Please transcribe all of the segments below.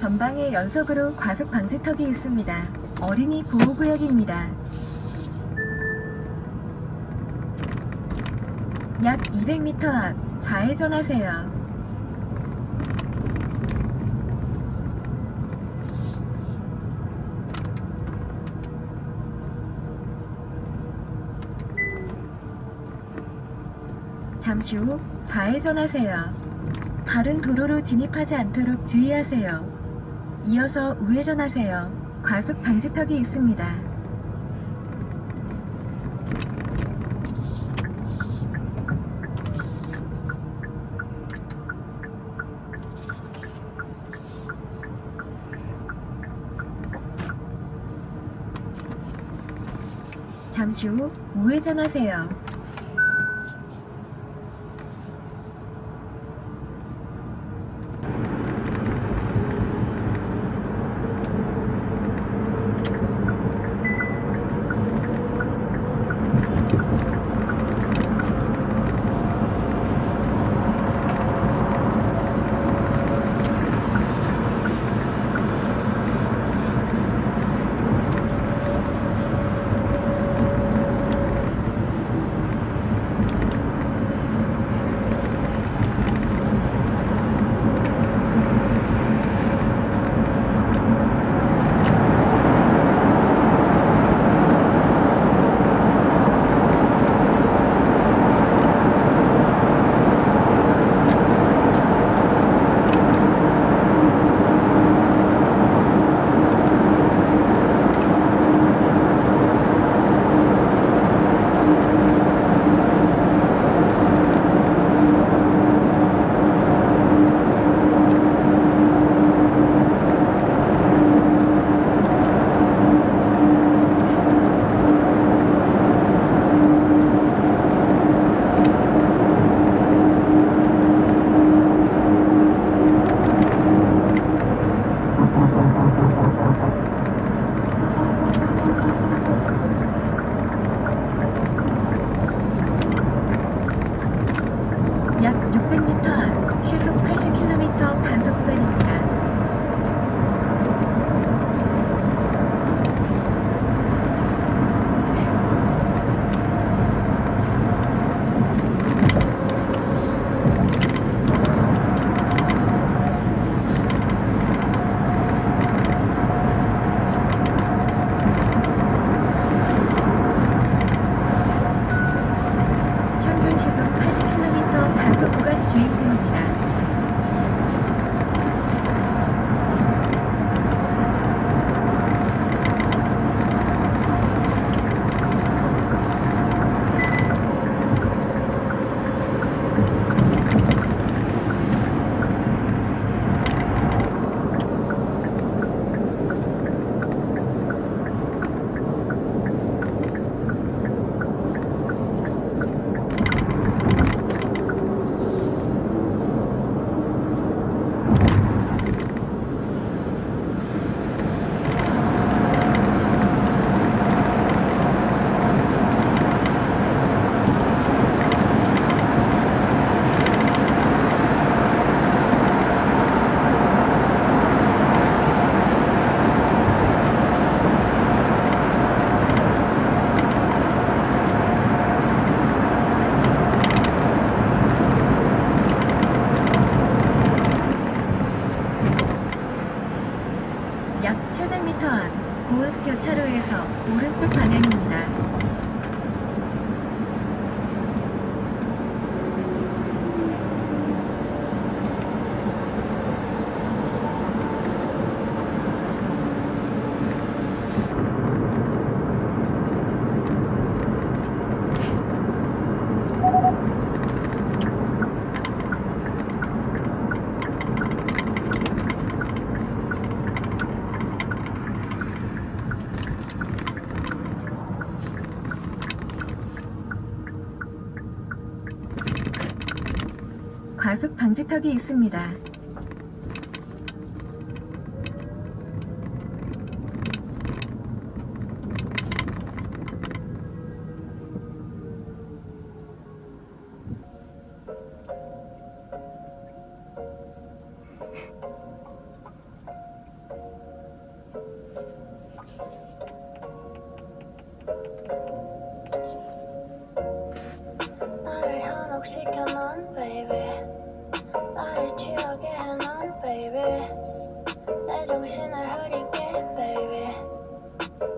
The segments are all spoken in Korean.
전방에 연속으로 과속 방지턱이 있습니다. 어린이 보호구역입니다. 약 200m 앞 좌회전하세요. 잠시 후 좌회전하세요. 다른 도로로 진입하지 않도록 주의하세요. 이어서 우회전하세요. 과속 방지턱이 있습니다. 잠시 후 우회전하세요. 약 600m 앞 시속 80km 단속 구간입니다. 평균 시속 80km 단속 구간 주행 중입니다. 약 700m 앞 고읍 교차로에서 오른쪽 방향입니다. 과속 방지턱이 있습니다. 나를 현혹시켜 넌 baby 나를 취하게 해넌 baby 내 정신을 흐리게 baby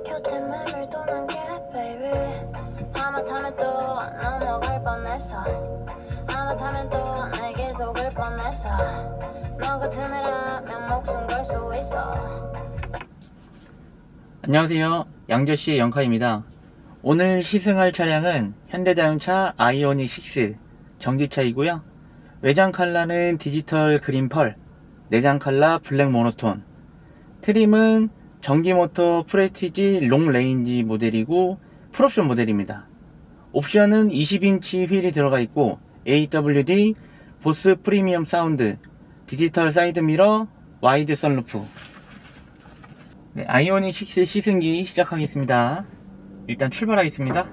곁에 맴돌도는 게 baby 하마터면 또 넘어갈 뻔했어 하마터면 또 내게 속을 뻔했어 너 같은 애라면 목숨 걸 수 있어. 안녕하세요. 양저씨의 영카입니다. 오늘 시승할 차량은 현대자동차 아이오닉 6 전기차이고요. 외장 컬러는 디지털 그린 펄, 내장 컬러 블랙 모노톤, 트림은 전기모터 프레티지 롱 레인지 모델이고 풀옵션 모델입니다. 옵션은 20인치 휠이 들어가 있고 AWD, 보스 프리미엄 사운드, 디지털 사이드미러, 와이드 선루프. 네, 아이오닉 6 시승기 시작하겠습니다. 일단 출발하겠습니다.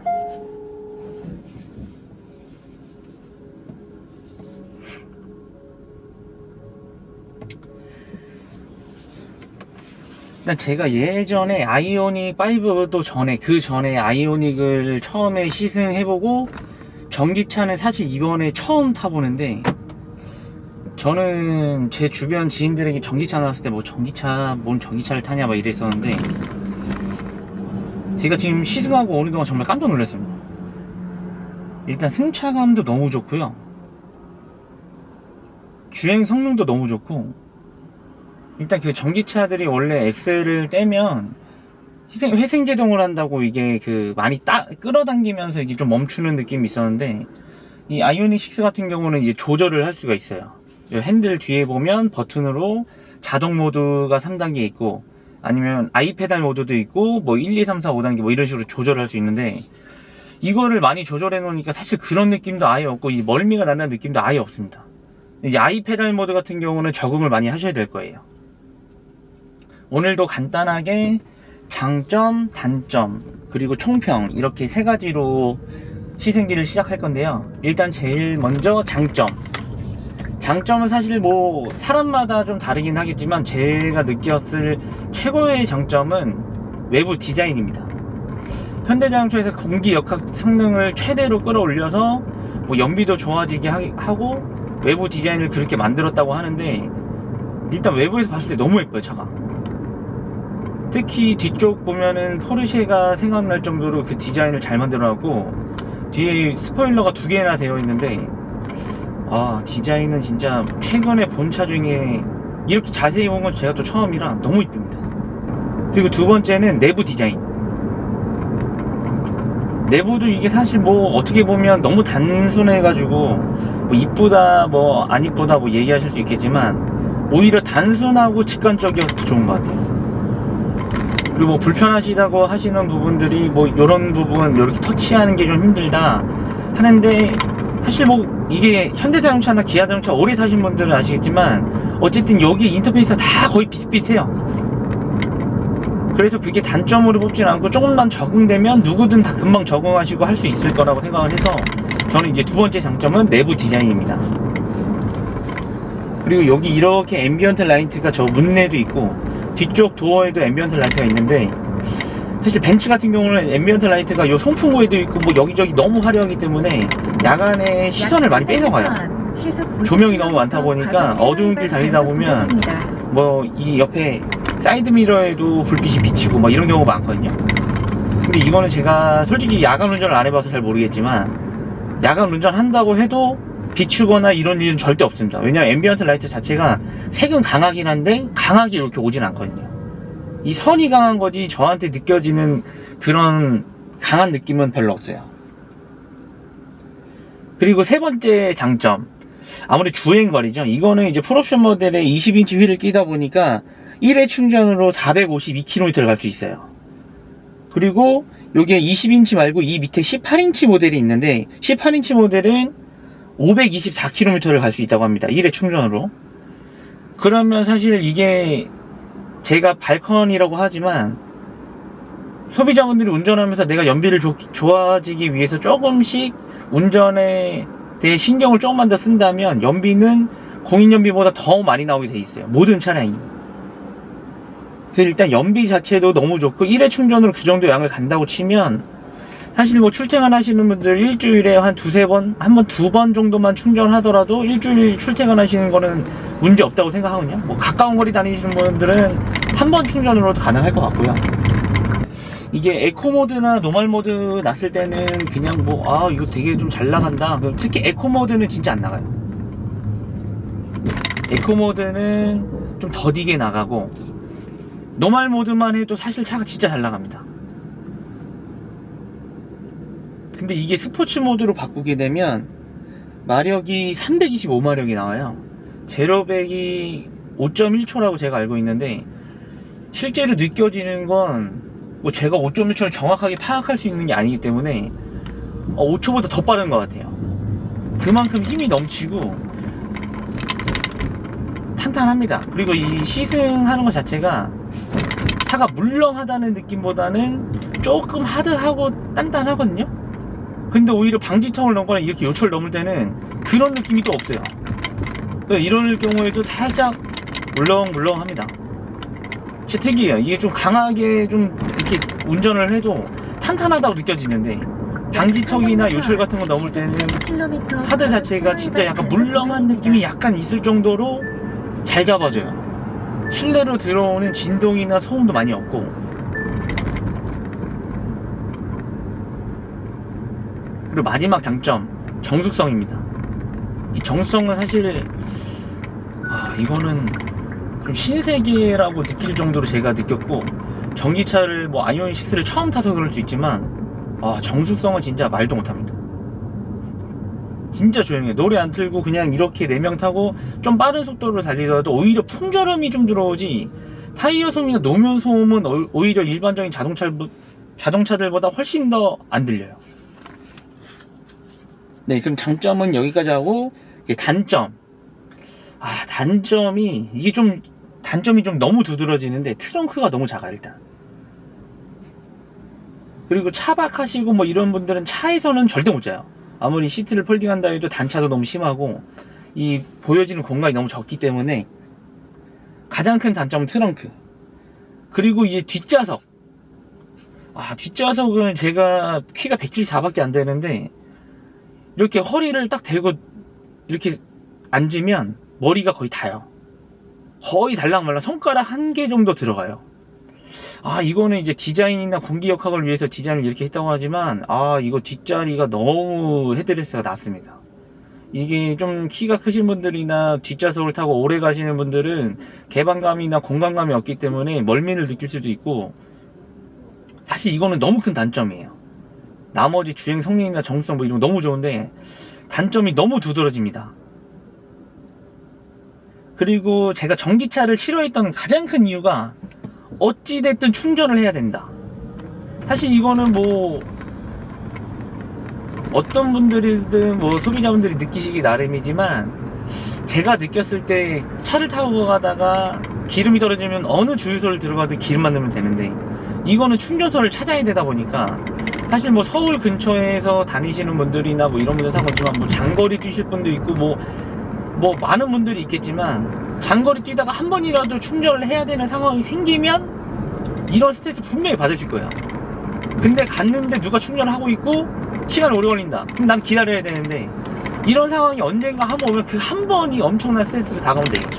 일단 제가 예전에 아이오닉 5도 전에 그 전에 아이오닉을 처음에 시승해보고 전기차는 사실 이번에 처음 타보는데, 저는 제 주변 지인들에게 전기차 나왔을 때 뭐 전기차 뭔 전기차를 타냐 막 이랬었는데, 제가 지금 시승하고 오는 동안 정말 깜짝 놀랐습니다. 일단 승차감도 너무 좋고요, 주행 성능도 너무 좋고, 일단 그 전기차들이 원래 엑셀을 떼면 회생제동을 한다고 이게 그 많이 끌어당기면서 이게 좀 멈추는 느낌이 있었는데, 이 아이오닉 6 같은 경우는 이제 조절을 할 수가 있어요. 핸들 뒤에 보면 버튼으로 자동 모드가 3단계 있고, 아니면 아이페달 모드도 있고, 뭐 1, 2, 3, 4, 5단계 뭐 이런 식으로 조절할 수 있는데, 이거를 많이 조절해 놓으니까 사실 그런 느낌도 아예 없고, 이 멀미가 난다는 느낌도 아예 없습니다. 이제 아이페달 모드 같은 경우는 적응을 많이 하셔야 될 거예요. 오늘도 간단하게 장점, 단점, 그리고 총평 이렇게 세 가지로 시승기를 시작할 건데요. 일단 제일 먼저 장점. 장점은 사실 뭐 사람마다 좀 다르긴 하겠지만, 제가 느꼈을 최고의 장점은 외부 디자인입니다. 현대자동차에서 공기 역학 성능을 최대로 끌어올려서 뭐 연비도 좋아지게 하고 외부 디자인을 그렇게 만들었다고 하는데, 일단 외부에서 봤을 때 너무 예뻐요, 차가. 특히 뒤쪽 보면은 포르쉐가 생각날 정도로 그 디자인을 잘 만들어놨고, 뒤에 스포일러가 2개나 되어 있는데, 디자인은 진짜 최근에 본 차 중에 이렇게 자세히 본 건 제가 또 처음이라 너무 이쁩니다. 그리고 두 번째는 내부 디자인. 내부도 이게 사실 뭐 어떻게 보면 너무 단순해가지고 뭐 이쁘다 뭐 안 이쁘다 뭐 얘기하실 수 있겠지만, 오히려 단순하고 직관적이어서 좋은 것 같아요. 그리고 뭐 불편하시다고 하시는 부분들이 뭐 요런 부분 이렇게 터치하는 게 좀 힘들다 하는데, 사실 뭐 이게 현대자동차나 기아자동차 오래 사신 분들은 아시겠지만 어쨌든 여기 인터페이스가 다 거의 비슷비슷해요. 그래서 그게 단점으로 뽑진 않고, 조금만 적응되면 누구든 다 금방 적응하시고 할 수 있을 거라고 생각을 해서, 저는 이제 두 번째 장점은 내부 디자인입니다. 그리고 여기 이렇게 앰비언트 라이트가 저 문내도 있고 뒤쪽 도어에도 앰비언트 라이트가 있는데, 사실 벤츠 같은 경우는 앰비언트 라이트가 요 송풍구에도 있고 뭐 여기저기 너무 화려하기 때문에 야간에 시선을 많이 뺏어가요. 조명이 너무 많다 보니까 어두운 길 달리다 보면 뭐 이 옆에 사이드미러에도 불빛이 비치고 막 이런 경우가 많거든요. 근데 이거는 제가 솔직히 야간 운전을 안 해봐서 잘 모르겠지만, 야간 운전 한다고 해도 비추거나 이런 일은 절대 없습니다. 왜냐면 앰비언트 라이트 자체가 색은 강하긴 한데 강하게 이렇게 오진 않거든요. 이 선이 강한 거지 저한테 느껴지는 그런 강한 느낌은 별로 없어요. 그리고 세 번째 장점, 아무래도 주행거리죠. 이거는 이제 풀옵션 모델에 20인치 휠을 끼다 보니까 1회 충전으로 452km를 갈 수 있어요. 그리고 요게 20인치 말고 이 밑에 18인치 모델이 있는데, 18인치 모델은 524km를 갈 수 있다고 합니다. 1회 충전으로. 그러면 사실 이게 제가 발컨이라고 하지만, 소비자분들이 운전하면서 내가 연비를 좋아지기 위해서 조금씩 운전에 대해 신경을 조금만 더 쓴다면 연비는 공인연비보다 더 많이 나오게 돼 있어요, 모든 차량이. 그래서 일단 연비 자체도 너무 좋고, 1회 충전으로 그 정도 양을 간다고 치면 사실 뭐 출퇴근하시는 분들 일주일에 한 두세 번, 한 번, 두 번 정도만 충전하더라도 일주일 출퇴근하시는 거는 문제 없다고 생각하거든요. 뭐 가까운 거리 다니시는 분들은 한 번 충전으로도 가능할 것 같고요. 이게 에코 모드나 노멀 모드 놨을 때는 그냥 뭐 이거 되게 좀 잘 나간다. 특히 에코 모드는 진짜 안 나가요. 에코 모드는 좀 더디게 나가고 노멀 모드만 해도 사실 차가 진짜 잘 나갑니다. 근데 이게 스포츠 모드로 바꾸게 되면 마력이 325마력이 나와요. 제로백이 5.1초라고 제가 알고 있는데 실제로 느껴지는 건 뭐 제가 5.1초를 정확하게 파악할 수 있는 게 아니기 때문에 5초보다 더 빠른 것 같아요. 그만큼 힘이 넘치고 탄탄합니다. 그리고 이 시승하는 것 자체가 차가 물렁하다는 느낌보다는 조금 하드하고 단단하거든요. 근데 오히려 방지턱을 넘거나 이렇게 요철 넘을 때는 그런 느낌이 또 없어요. 이럴 경우에도 살짝 물렁물렁합니다. 진짜 특이해요. 이게 좀 강하게 좀 이렇게 운전을 해도 탄탄하다고 느껴지는데 방지턱이나 요철 같은 거 넘을 때는 하드 자체가 진짜 약간 물렁한 느낌이 약간 있을 정도로 잘 잡아줘요. 실내로 들어오는 진동이나 소음도 많이 없고. 그리고 마지막 장점, 정숙성입니다. 이 정숙성은 사실 이거는 좀 신세계라고 느낄 정도로 제가 느꼈고, 전기차를 뭐 아이오닉6를 처음 타서 그럴 수 있지만 정숙성은 진짜 말도 못합니다. 진짜 조용해요. 노래 안 틀고 그냥 이렇게 4명 타고 좀 빠른 속도로 달리더라도 오히려 풍절음이 좀 들어오지, 타이어 소음이나 노면 소음은 오히려 일반적인 자동차들보다 훨씬 더 안 들려요. 네, 그럼 장점은 여기까지 하고, 이제 단점. 단점이 좀 너무 두드러지는데 트렁크가 너무 작아. 일단. 그리고 차박하시고 뭐 이런 분들은 차에서는 절대 못 자요. 아무리 시트를 폴딩한다 해도 단차도 너무 심하고 이 보여지는 공간이 너무 적기 때문에 가장 큰 단점은 트렁크. 그리고 이제 뒷좌석. 뒷좌석은 제가 키가 174밖에 안 되는데 이렇게 허리를 딱 대고 이렇게 앉으면 머리가 거의 닿아요. 거의 달랑말랑 손가락 1개 정도 들어가요. 이거는 이제 디자인이나 공기역학을 위해서 디자인을 이렇게 했다고 하지만 이거 뒷자리가 너무 헤드레스가 낮습니다. 이게 좀 키가 크신 분들이나 뒷좌석을 타고 오래 가시는 분들은 개방감이나 공간감이 없기 때문에 멀미를 느낄 수도 있고, 사실 이거는 너무 큰 단점이에요. 나머지 주행 성능이나 정수성 뭐 이런 거 너무 좋은데 단점이 너무 두드러집니다. 그리고 제가 전기차를 싫어했던 가장 큰 이유가 어찌됐든 충전을 해야 된다. 사실 이거는 뭐 어떤 분들이든 뭐 소비자분들이 느끼시기 나름이지만, 제가 느꼈을 때 차를 타고 가다가 기름이 떨어지면 어느 주유소를 들어가도 기름만 넣으면 되는데, 이거는 충전소를 찾아야 되다 보니까 사실 뭐 서울 근처에서 다니시는 분들이나 뭐 이런 분들 상관없지만 뭐 장거리 뛰실 분도 있고 뭐 많은 분들이 있겠지만, 장거리 뛰다가 한 번이라도 충전을 해야 되는 상황이 생기면 이런 스트레스 분명히 받으실 거예요. 근데 갔는데 누가 충전을 하고 있고 시간이 오래 걸린다. 그럼 난 기다려야 되는데, 이런 상황이 언젠가 한번 오면 그 한 번이 엄청난 스트레스로 다가온다 이거죠.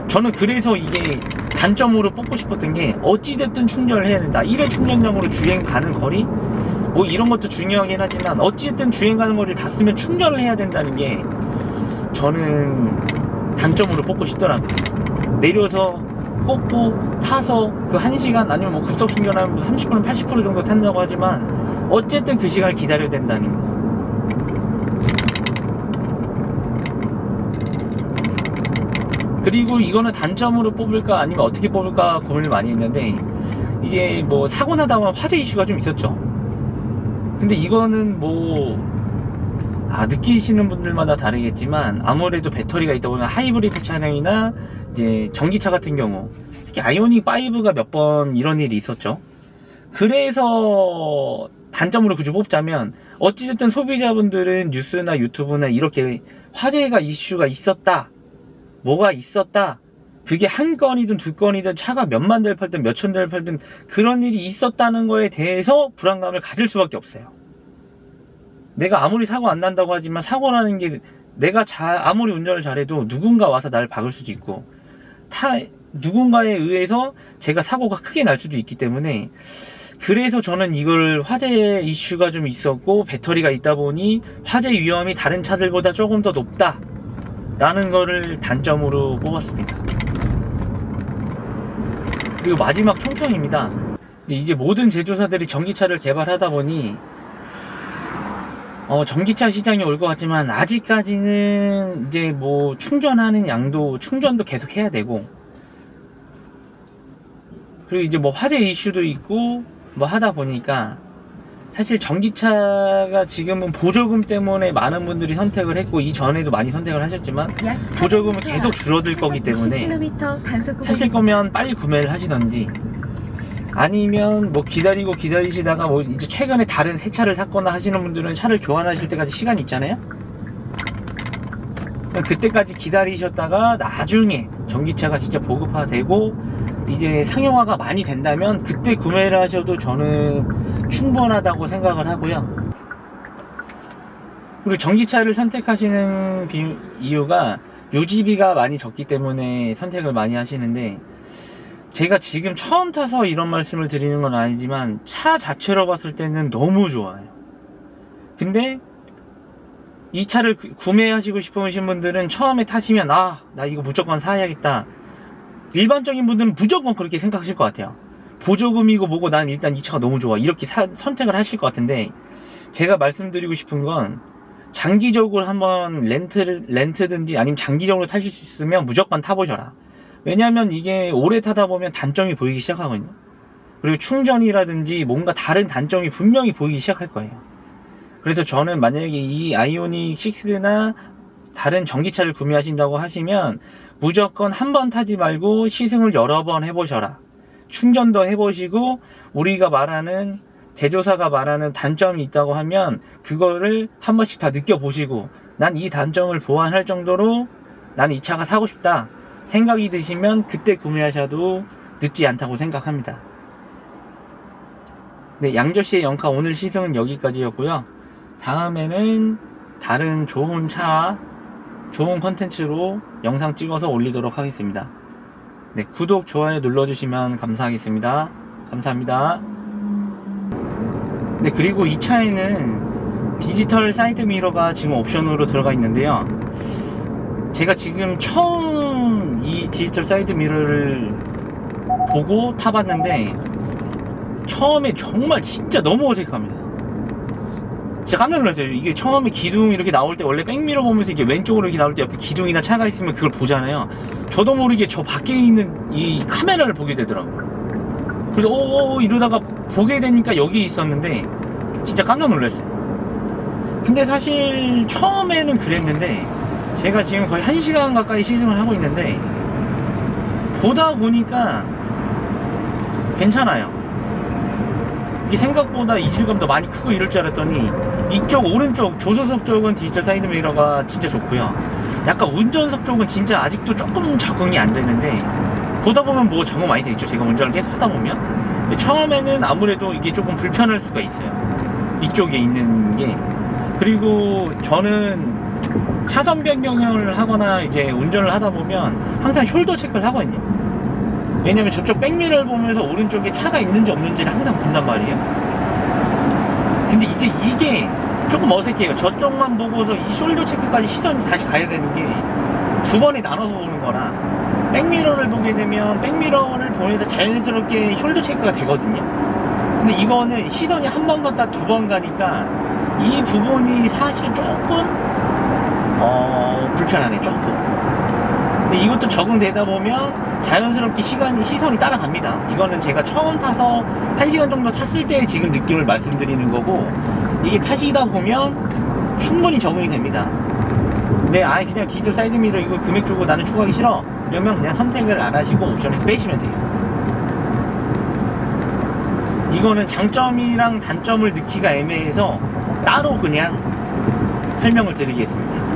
저는 그래서 이게 단점으로 뽑고 싶었던 게, 어찌됐든 충전을 해야 된다. 1회 충전량으로 주행 가는 거리 뭐 이런 것도 중요하긴 하지만 어찌됐든 주행 가는 거리를 다 쓰면 충전을 해야 된다는 게 저는 단점으로 뽑고 싶더라고요. 내려서 꽂고 타서 그 1시간 아니면 뭐 급속 충전하면 30% 80% 정도 탄다고 하지만 어쨌든 그 시간을 기다려야 된다는 거. 그리고 이거는 단점으로 뽑을까 아니면 어떻게 뽑을까 고민을 많이 했는데, 이게 뭐 사고 나다 보면 화재 이슈가 좀 있었죠. 근데 이거는 뭐 느끼시는 분들마다 다르겠지만, 아무래도 배터리가 있다 보면 하이브리드 차량이나 이제 전기차 같은 경우, 특히 아이오닉 5가 몇 번 이런 일이 있었죠. 그래서 단점으로 굳이 뽑자면, 어찌됐든 소비자분들은 뉴스나 유튜브나 이렇게 화재가 이슈가 있었다, 뭐가 있었다, 그게 한 건이든 두 건이든 차가 몇만 대를 팔든 몇천 대를 팔든 그런 일이 있었다는 거에 대해서 불안감을 가질 수밖에 없어요. 내가 아무리 사고 안 난다고 하지만 사고라는 게 내가 아무리 운전을 잘해도 누군가 와서 나를 박을 수도 있고 누군가에 의해서 제가 사고가 크게 날 수도 있기 때문에, 그래서 저는 이걸 화재 이슈가 좀 있었고 배터리가 있다 보니 화재 위험이 다른 차들보다 조금 더 높다 라는 거를 단점으로 뽑았습니다. 그리고 마지막 총평입니다. 이제 모든 제조사들이 전기차를 개발하다 보니 전기차 시장이 올 것 같지만 아직까지는 이제 뭐 충전하는 양도, 충전도 계속 해야 되고, 그리고 이제 뭐 화재 이슈도 있고 뭐 하다 보니까 사실 전기차가 지금은 보조금 때문에 많은 분들이 선택을 했고 이전에도 많이 선택을 하셨지만 약 보조금은 400m 계속 줄어들 거기 때문에 50km 단속 사실 거면 빨리 구매를 하시던지, 아니면 뭐 기다리시다가 뭐 이제 최근에 다른 새 차를 샀거나 하시는 분들은 차를 교환하실 때까지 시간이 있잖아요. 그때까지 기다리셨다가 나중에 전기차가 진짜 보급화되고 이제 상용화가 많이 된다면 그때 구매를 하셔도 저는 충분하다고 생각을 하고요. 그리고 전기차를 선택하시는 이유가 유지비가 많이 적기 때문에 선택을 많이 하시는데, 제가 지금 처음 타서 이런 말씀을 드리는 건 아니지만 차 자체로 봤을 때는 너무 좋아요. 근데 이 차를 구매하시고 싶으신 분들은 처음에 타시면 나 이거 무조건 사야겠다, 일반적인 분들은 무조건 그렇게 생각하실 것 같아요. 보조금이고 뭐고 난 일단 이 차가 너무 좋아, 이렇게 선택을 하실 것 같은데, 제가 말씀드리고 싶은 건 장기적으로 한번 렌트든지 아니면 장기적으로 타실 수 있으면 무조건 타보셔라. 왜냐면 이게 오래 타다 보면 단점이 보이기 시작하거든요. 그리고 충전이라든지 뭔가 다른 단점이 분명히 보이기 시작할 거예요. 그래서 저는 만약에 이 아이오닉 6나 다른 전기차를 구매하신다고 하시면 무조건 한 번 타지 말고 시승을 여러 번 해보셔라. 충전도 해보시고, 우리가 말하는, 제조사가 말하는 단점이 있다고 하면 그거를 한 번씩 다 느껴보시고, 난 이 단점을 보완할 정도로 나는 이 차가 사고 싶다 생각이 드시면 그때 구매하셔도 늦지 않다고 생각합니다. 네, 양조씨의 영카 오늘 시승은 여기까지였고요. 다음에는 다른 좋은 차, 좋은 컨텐츠로 영상 찍어서 올리도록 하겠습니다. 네, 구독, 좋아요 눌러주시면 감사하겠습니다. 감사합니다. 네, 그리고 이 차에는 디지털 사이드 미러가 지금 옵션으로 들어가 있는데요. 제가 지금 처음 이 디지털 사이드 미러를 보고 타봤는데 처음에 정말 진짜 너무 어색합니다. 진짜 깜짝 놀랐어요. 이게 처음에 기둥 이렇게 나올 때 원래 백미러 보면서 이게 왼쪽으로 이렇게 나올 때 옆에 기둥이나 차가 있으면 그걸 보잖아요. 저도 모르게 저 밖에 있는 이 카메라를 보게 되더라고요. 그래서 이러다가 보게 되니까 여기 있었는데 진짜 깜짝 놀랐어요. 근데 사실 처음에는 그랬는데 제가 지금 거의 1시간 가까이 시승을 하고 있는데 보다 보니까 괜찮아요. 이게 생각보다 이질감도 많이 크고 이럴 줄 알았더니 이쪽 오른쪽 조수석 쪽은 디지털 사이드 미러가 진짜 좋고요. 약간 운전석 쪽은 진짜 아직도 조금 적응이 안 되는데 보다 보면 뭐 적응 많이 되겠죠. 제가 운전을 계속 하다 보면. 처음에는 아무래도 이게 조금 불편할 수가 있어요. 이쪽에 있는 게. 그리고 저는 차선 변경을 하거나 이제 운전을 하다 보면 항상 숄더 체크를 하거든요. 왜냐면 저쪽 백미러를 보면서 오른쪽에 차가 있는지 없는지를 항상 본단 말이에요. 근데 이제 이게 조금 어색해요. 저쪽만 보고서 이 숄더 체크까지 시선이 다시 가야 되는 게 두 번에 나눠서 보는 거라, 백미러를 보게 되면 백미러를 보면서 자연스럽게 숄더 체크가 되거든요. 근데 이거는 시선이 한 번 갔다 두 번 가니까 이 부분이 사실 조금 불편하네, 조금. 근데 이것도 적응되다 보면 자연스럽게 시선이 따라갑니다. 이거는 제가 처음 타서 1시간 정도 탔을 때 지금 느낌을 말씀드리는 거고, 이게 타시다 보면 충분히 적응이 됩니다. 근데 그냥 디지털 사이드 미러 이거 금액 주고 나는 추가하기 싫어 이러면 그냥 선택을 안 하시고 옵션에서 빼시면 돼요. 이거는 장점이랑 단점을 넣기가 애매해서 따로 그냥 설명을 드리겠습니다.